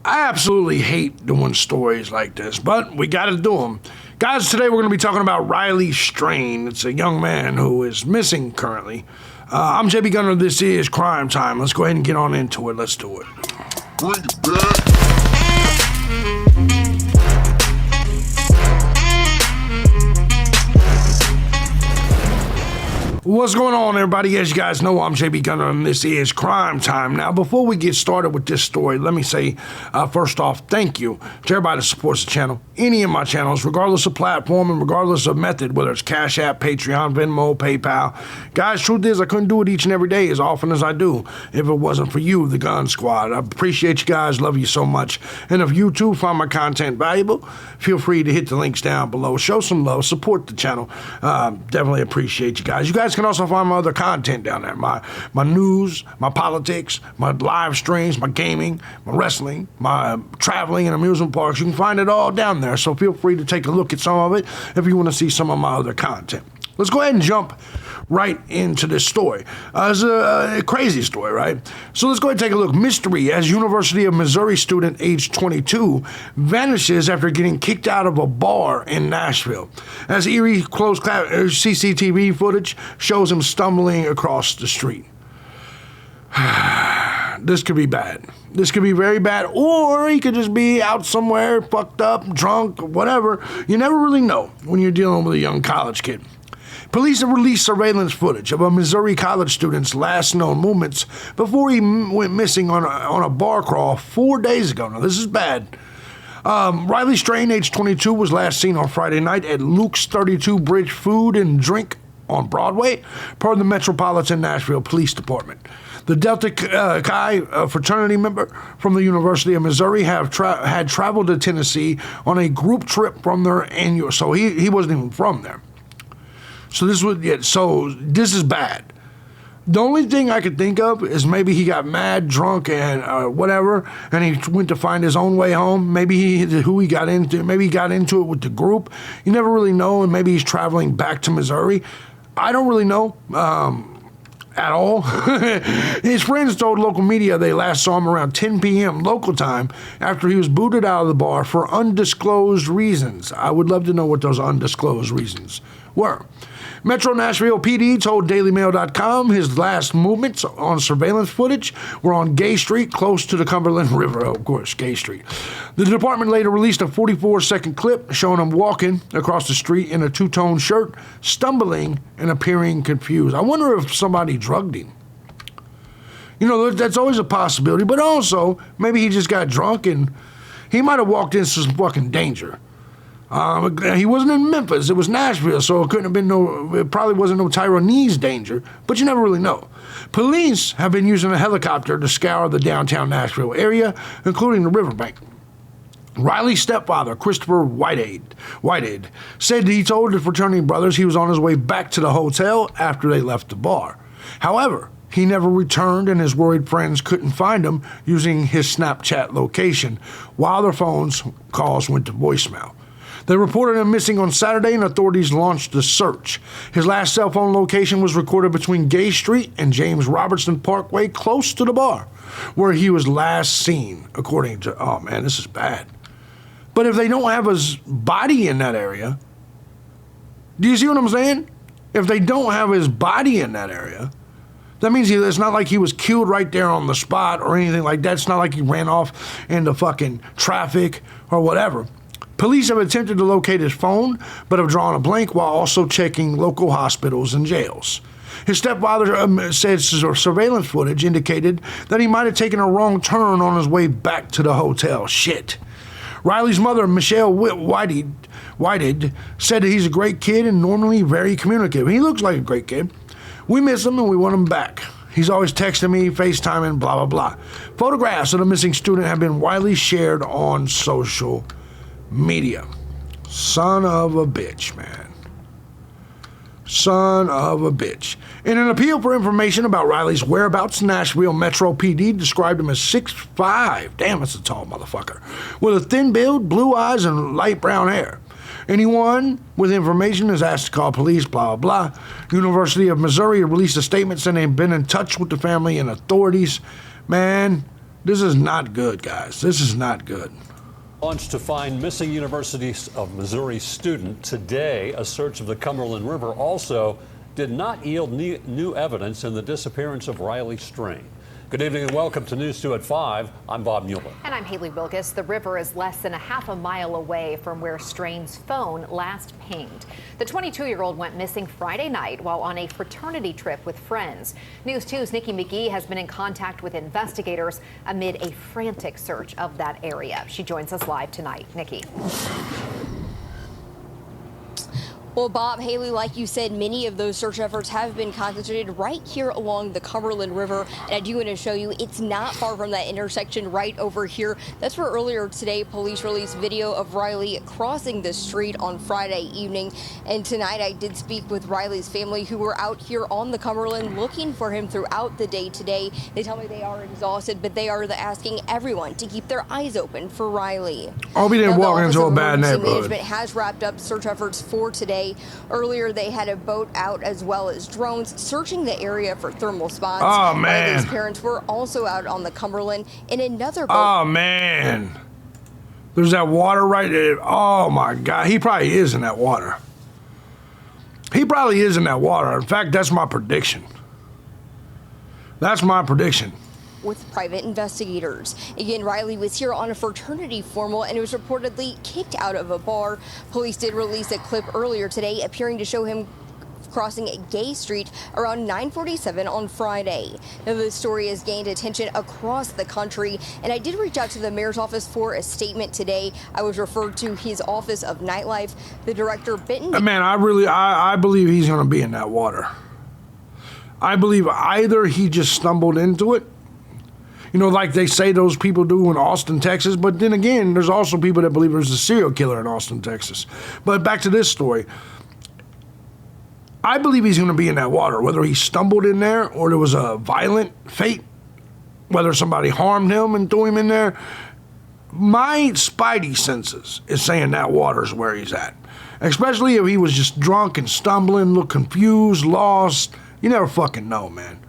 I absolutely hate doing stories like this, but we got to do them. Guys, today we're going to be talking about Riley Strain. It's a young man who is missing currently. I'm JBgunner. This is Crime Time. Let's go ahead and get on into it. Let's do it. Bring it back. What's going on, everybody? As you guys know, I'm JBgunner, and this is Crime Time. Now, before we get started with this story, let me say, first off, thank you to everybody that supports the channel, any of my channels, regardless of platform and regardless of method, whether it's Cash App, Patreon, Venmo, PayPal. Guys, truth is, I couldn't do it each and every day as often as I do if it wasn't for you, the Gun Squad. I appreciate you guys, love you so much. And if you too find my content valuable, feel free to hit the links down below. Show some love, support the channel. Definitely appreciate you guys. You guys can also find my other content down there. My news, my politics, my live streams, my gaming, my wrestling, my traveling and amusement parks. You can find it all down there. So feel free to take a look at some of it if you want to see some of my other content. Let's go ahead and jump right into this story. It's a crazy story, right? So let's go ahead and take a look. Mystery as University of Missouri student age 22 vanishes after getting kicked out of a bar in Nashville. As eerie closed CCTV footage shows him stumbling across the street. This could be bad. This could be very bad, or he could just be out somewhere, fucked up, drunk, whatever. You never really know when you're dealing with a young college kid. Police have released surveillance footage of a Missouri college student's last known movements before he went missing on a bar crawl 4 days ago. Now, this is bad. Riley Strain, age 22, was last seen on Friday night at Luke's 32 Bridge Food and Drink on Broadway, per the Metropolitan Nashville Police Department. The Delta Chi fraternity member from the University of Missouri had traveled to Tennessee on a group trip from their annual, so he wasn't even from there. So this is bad. The only thing I could think of is maybe he got mad, drunk, and whatever, and he went to find his own way home. Maybe he got into it with the group. You never really know, and maybe he's traveling back to Missouri. I don't really know at all. His friends told local media they last saw him around 10 p.m. local time after he was booted out of the bar for undisclosed reasons. I would love to know what those undisclosed reasons were. Metro Nashville PD told DailyMail.com his last movements on surveillance footage were on Gay Street, close to the Cumberland River. Of course, Gay Street. The department later released a 44-second clip showing him walking across the street in a two-tone shirt, stumbling and appearing confused. I wonder if somebody drugged him. You know, that's always a possibility, but also maybe he just got drunk and he might have walked into some fucking danger. He wasn't in Memphis, it was Nashville, so it probably wasn't no Taiwanese danger, but you never really know. Police have been using a helicopter to scour the downtown Nashville area, including the riverbank. Riley's stepfather, Christopher Whitehead, said he told the fraternity brothers he was on his way back to the hotel after they left the bar. However, he never returned, and his worried friends couldn't find him using his Snapchat location, while their phones calls went to voicemail. They reported him missing on Saturday, and authorities launched a search. His last cell phone location was recorded between Gay Street and James Robertson Parkway, close to the bar, where he was last seen, according to... Oh, man, this is bad. But if they don't have his body in that area... Do you see what I'm saying? If they don't have his body in that area, that means it's not like he was killed right there on the spot or anything like that. It's not like he ran off into fucking traffic or whatever. Police have attempted to locate his phone, but have drawn a blank while also checking local hospitals and jails. His stepfather said surveillance footage indicated that he might have taken a wrong turn on his way back to the hotel. Shit. Riley's mother, Michelle Whitehead, said that he's a great kid and normally very communicative. He looks like a great kid. We miss him and we want him back. He's always texting me, FaceTiming, blah, blah, blah. Photographs of the missing student have been widely shared on social media. Son of a bitch, man. Son of a bitch. In an appeal for information about Riley's whereabouts, Nashville Metro PD described him as 6'5". Damn, that's a tall motherfucker. With a thin build, blue eyes, and light brown hair. Anyone with information is asked to call police, blah, blah, blah. University of Missouri released a statement saying they've been in touch with the family and authorities. Man, This is not good, guys. This is not good. Launched to find missing University of Missouri student today. A search of the Cumberland River also did not yield new evidence in the disappearance of Riley Strain. Good evening and welcome to News 2 at 5. I'm Bob Mueller. And I'm Haley Wilkes. The river is less than a half a mile away from where Strain's phone last pinged. The 22-year-old went missing Friday night while on a fraternity trip with friends. News 2's Nikki McGee has been in contact with investigators amid a frantic search of that area. She joins us live tonight. Nikki. Well, Bob, Haley, like you said, many of those search efforts have been concentrated right here along the Cumberland River. And I do want to show you it's not far from that intersection right over here. That's where earlier today police released video of Riley crossing the street on Friday evening. And tonight I did speak with Riley's family who were out here on the Cumberland looking for him throughout the day today. They tell me they are exhausted, but they are asking everyone to keep their eyes open for Riley. I hope he didn't walk into a bad Emergency neighborhood. Management has wrapped up search efforts for today. Earlier, they had a boat out as well as drones searching the area for thermal spots. Oh, man. Riley's parents were also out on the Cumberland in another boat. Oh, man. There's that water right there. Oh, my God. He probably is in that water. He probably is in that water. In fact, that's my prediction. That's my prediction. With private investigators. Again, Riley was here on a fraternity formal and was reportedly kicked out of a bar. Police did release a clip earlier today appearing to show him crossing Gay Street around 9:47 on Friday. Now, the story has gained attention across the country, and I did reach out to the mayor's office for a statement today. I was referred to his Office of Nightlife. The director, Benton. Man, I believe he's going to be in that water. I believe either he just stumbled into it, you know, like they say those people do in Austin, Texas. But then again, there's also people that believe there's a serial killer in Austin, Texas. But back to this story. I believe he's going to be in that water, whether he stumbled in there or there was a violent fate, whether somebody harmed him and threw him in there. My spidey senses is saying that water's where he's at. Especially if he was just drunk and stumbling, looked confused, lost. You never fucking know, man.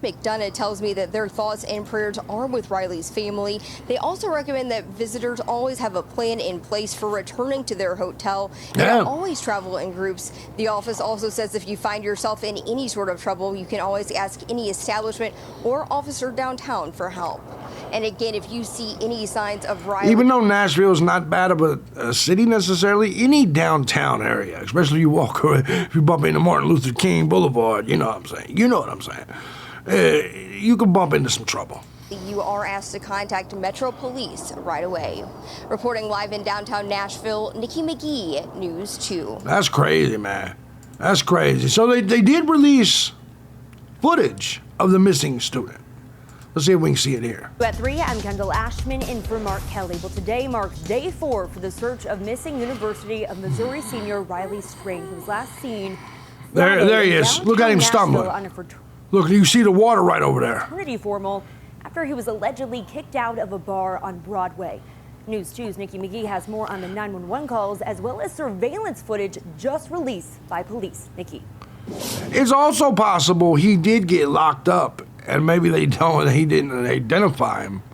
McDonough tells me that their thoughts and prayers are with Riley's family. They also recommend that visitors always have a plan in place for returning to their hotel and always travel in groups. The office also says if you find yourself in any sort of trouble, you can always ask any establishment or officer downtown for help. And again, if you see any signs of Riley... Even though Nashville is not bad of a city necessarily, any downtown area, especially if you bump into Martin Luther King Boulevard, you know what I'm saying. You know what I'm saying. You could bump into some trouble. You are asked to contact Metro Police right away. Reporting live in downtown Nashville, Nikki McGee, News 2. That's crazy, man. That's crazy. So they did release footage of the missing student. Let's see if we can see it here. At 3, I'm Kendall Ashman in for Mark Kelly. Well, today marks day 4 for the search of missing University of Missouri senior Riley Strain, who was last seen. There he is. Look at him stumbling. Look, you see the water right over there. Fraternity formal after he was allegedly kicked out of a bar on Broadway. News 2's Nikki McGee has more on the 911 calls as well as surveillance footage just released by police. Nikki. It's also possible he did get locked up and maybe he didn't identify him.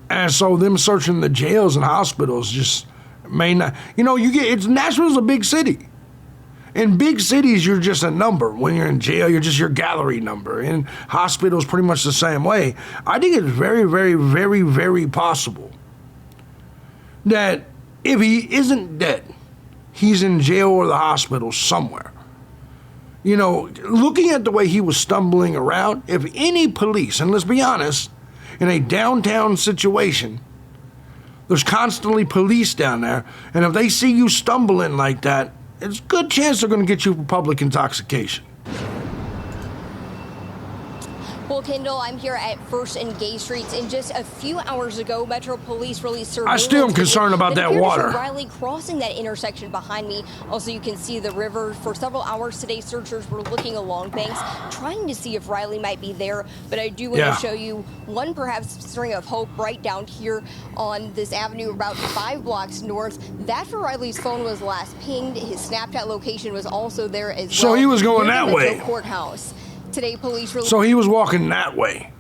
And so them searching the jails and hospitals just may not, Nashville's a big city. In big cities, you're just a number. When you're in jail, you're just your gallery number. In hospitals, pretty much the same way. I think it's very, very, very, very possible that if he isn't dead, he's in jail or the hospital somewhere. You know, looking at the way he was stumbling around, if any police, and let's be honest, in a downtown situation, there's constantly police down there, and if they see you stumbling like that, it's a good chance they're going to get you for public intoxication. Well, Kendall, I'm here at First and Gay Streets, and just a few hours ago, Metro Police released surveillance. I still am concerned about that water. Riley crossing that intersection behind me. Also, you can see the river. For several hours today, searchers were looking along banks, trying to see if Riley might be there. But I do want to show you one perhaps string of hope right down here on this avenue, about 5 blocks north. That's where Riley's phone was last pinged. His Snapchat location was also there as well. So he was going that way. Courthouse. Today, police released. So he was walking that way.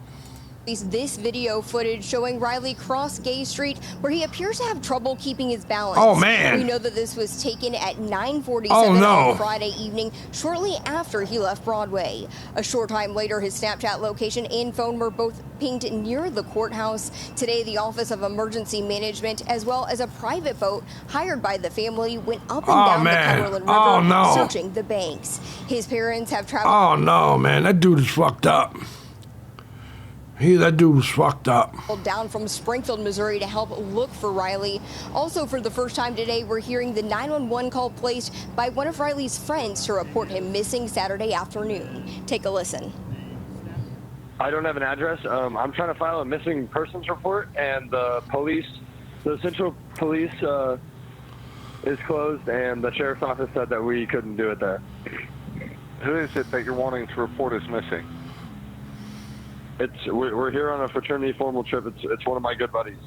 This video footage showing Riley cross Gay Street where he appears to have trouble keeping his balance. Oh, man. We know that this was taken at 9:47 on Friday evening, shortly after he left Broadway. A short time later, his Snapchat location and phone were both pinged near the courthouse. Today, the Office of Emergency Management, as well as a private boat hired by the family, went up and down the Cumberland River searching the banks. His parents have traveled. Oh, no, man. That dude is fucked up. That dude was fucked up. Down from Springfield, Missouri to help look for Riley. Also, for the first time today, we're hearing the 911 call placed by one of Riley's friends to report him missing Saturday afternoon. Take a listen. I don't have an address. I'm trying to file a missing persons report, and the Central Police is closed, and the sheriff's office said that we couldn't do it there. Who is it that you're wanting to report is missing? We're here on a fraternity formal trip. It's one of my good buddies.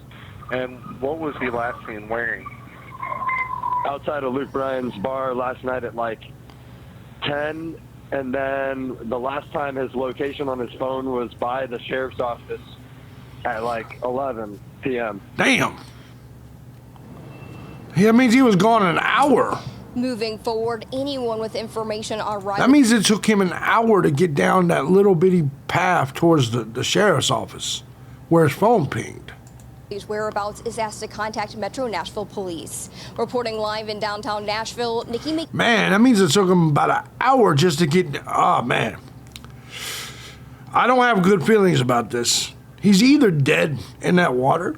And what was he last seen wearing? Outside of Luke Bryan's bar last night at like 10, and then the last time his location on his phone was by the sheriff's office at like 11 p.m. Damn. That means he was gone an hour. Moving forward, anyone with information on Riley. That means it took him an hour to get down that little bitty path towards the sheriff's office where his phone pinged. His whereabouts is asked to contact Metro Nashville Police. Reporting live in downtown Nashville, Nikki McGee. Man, that means it took him about an hour just to get. Oh, man. I don't have good feelings about this. He's either dead in that water.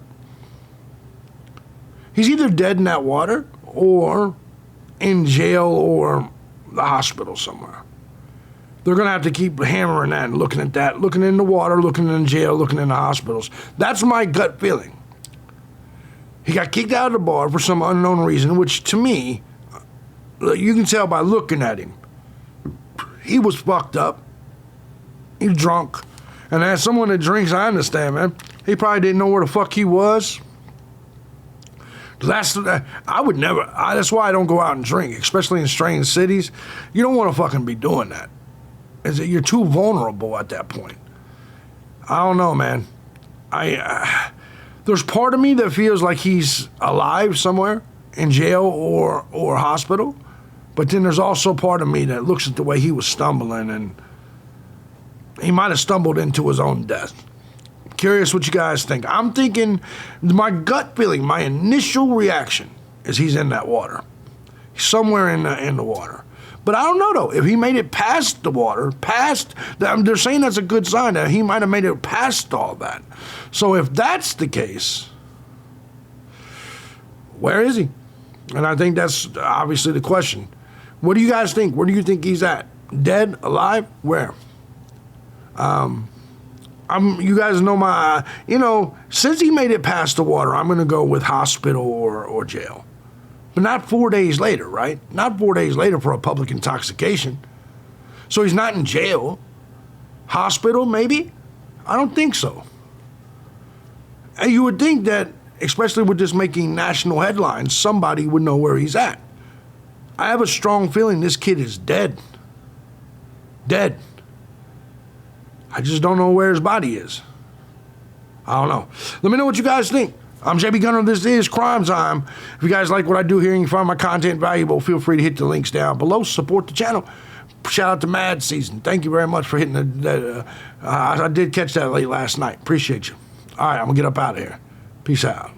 He's either dead in that water or in jail or the hospital somewhere. They're going to have to keep hammering that and looking at that, looking in the water, looking in jail, looking in the hospitals. That's my gut feeling. He got kicked out of the bar for some unknown reason, which to me, you can tell by looking at him. He was fucked up. He's drunk. And as someone that drinks, I understand, man. He probably didn't know where the fuck he was. I would never. That's why I don't go out and drink, especially in strange cities. You don't want to fucking be doing that. You're too vulnerable at that point. I don't know, man. There's part of me that feels like he's alive somewhere in jail or hospital, but then there's also part of me that looks at the way he was stumbling, and he might have stumbled into his own death. Curious what you guys think. I'm thinking, my gut feeling, my initial reaction is he's in that water. He's somewhere in the water. But I don't know, though. If he made it past the water, they're saying that's a good sign that he might have made it past all that. So if that's the case, where is he? And I think that's obviously the question. What do you guys think? Where do you think he's at? Dead? Alive? Where? You guys know since he made it past the water, I'm going to go with hospital or jail. But not 4 days later, right? Not 4 days later for a public intoxication. So he's not in jail. Hospital, maybe? I don't think so. And you would think that, especially with this making national headlines, somebody would know where he's at. I have a strong feeling this kid is dead. Dead. I just don't know where his body is. I don't know. Let me know what you guys think. I'm thejbgunner. This is Crime Time. If you guys like what I do here and you find my content valuable, feel free to hit the links down below. Support the channel. Shout out to Mad Season. Thank you very much for hitting I did catch that late last night. Appreciate you. All right, I'm going to get up out of here. Peace out.